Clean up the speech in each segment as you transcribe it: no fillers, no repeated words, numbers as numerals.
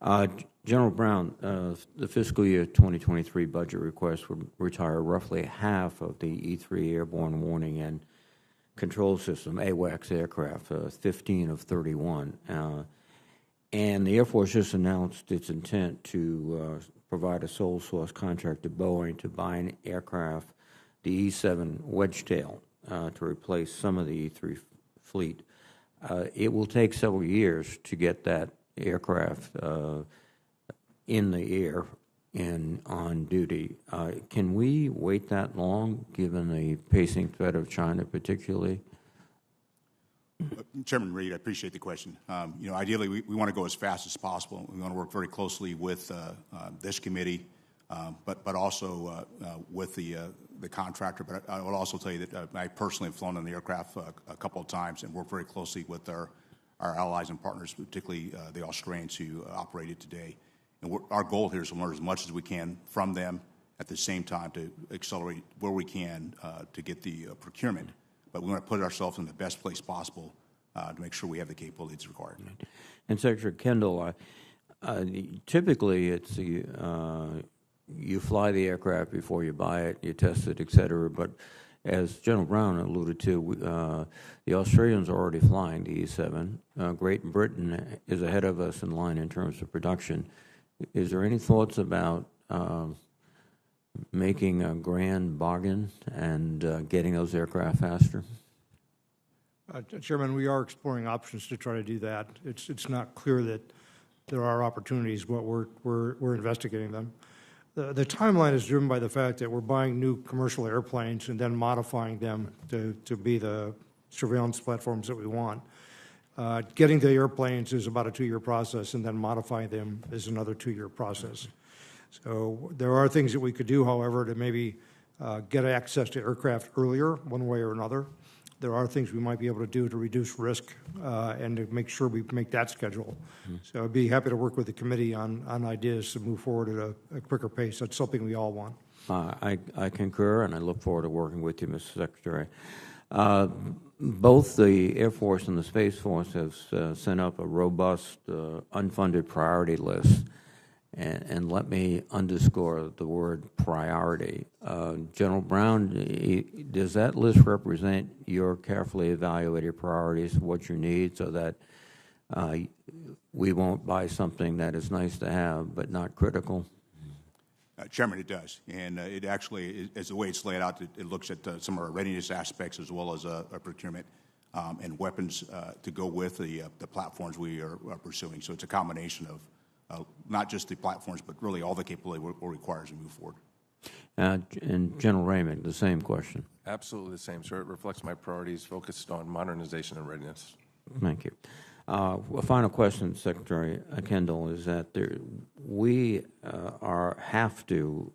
General Brown, the fiscal year 2023 budget request would retire roughly half of the E-3 airborne warning and control system, AWACS aircraft, 15 of 31. And the Air Force just announced its intent to provide a sole source contract to Boeing to buy an aircraft, the E-7 Wedgetail, to replace some of the E-3 fleet. It will take several years to get that aircraft in the air and on duty. Can we wait that long, given the pacing threat of China particularly? Chairman Reed, I appreciate the question. Ideally, we want to go as fast as possible. We want to work very closely with this committee, but also with the contractor. But I will also tell you that I personally have flown on the aircraft a couple of times and worked very closely with our allies and partners, particularly the Australians who operate it today. And our goal here is to learn as much as we can from them, at the same time to accelerate where we can to get the procurement. But we want to put ourselves in the best place possible to make sure we have the capabilities required. And Secretary Kendall, typically it's you fly the aircraft before you buy it, you test it, et cetera. But as General Brown alluded to, the Australians are already flying the E-7. Great Britain is ahead of us in line in terms of production. Is there any thoughts about making a grand bargain and getting those aircraft faster? Chairman, we are exploring options to try to do that. It's not clear that there are opportunities, but we're investigating them. The timeline is driven by the fact that we're buying new commercial airplanes and then modifying them to be the surveillance platforms that we want. Getting the airplanes is about a 2-year process, and then modifying them is another 2-year process. So there are things that we could do, however, to maybe get access to aircraft earlier, one way or another. There are things we might be able to do to reduce risk and to make sure we make that schedule. So I'd be happy to work with the committee on ideas to move forward at a quicker pace. That's something we all want. I concur, and I look forward to working with you, Mr. Secretary. Both the Air Force and the Space Force have sent up a robust unfunded priority list. And let me underscore the word priority. General Brown, does that list represent your carefully evaluated priorities of what you need so that we won't buy something that is nice to have but not critical? Chairman, it does. And it actually, as the way it's laid out, it looks at some of our readiness aspects as well as our procurement and weapons to go with the platforms we are pursuing. So it's a combination of not just the platforms, but really all the capability we'll require as we move forward. And General Raymond, the same question. Absolutely the same, sir. It reflects my priorities focused on modernization and readiness. Thank you. A final question, Secretary Kendall, is that we have to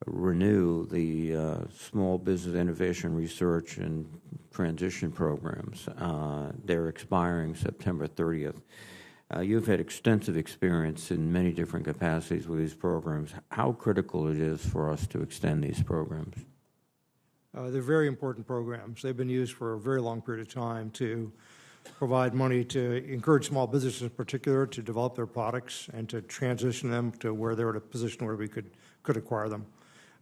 renew the Small Business Innovation Research and Transition programs. They're expiring September 30th. You've had extensive experience in many different capacities with these programs. How critical it is for us to extend these programs? They're very important programs. They've been used for a very long period of time to provide money to encourage small businesses in particular to develop their products and to transition them to where they're at a position where we could acquire them.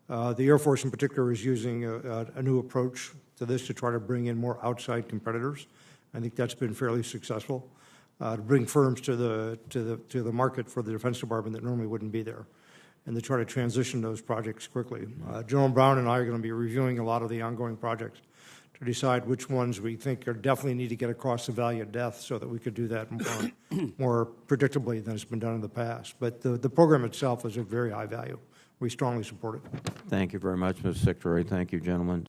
The Air Force in particular is using a new approach to this to try to bring in more outside competitors. I think that's been fairly successful. To bring firms to the market for the Defense Department that normally wouldn't be there, and to try to transition those projects quickly. General Brown and I are going to be reviewing a lot of the ongoing projects to decide which ones we think are definitely need to get across the valley of death so that we could do that more predictably than it's been done in the past. But the program itself is of very high value. We strongly support it. Thank you very much, Mr. Secretary. Thank you, gentlemen.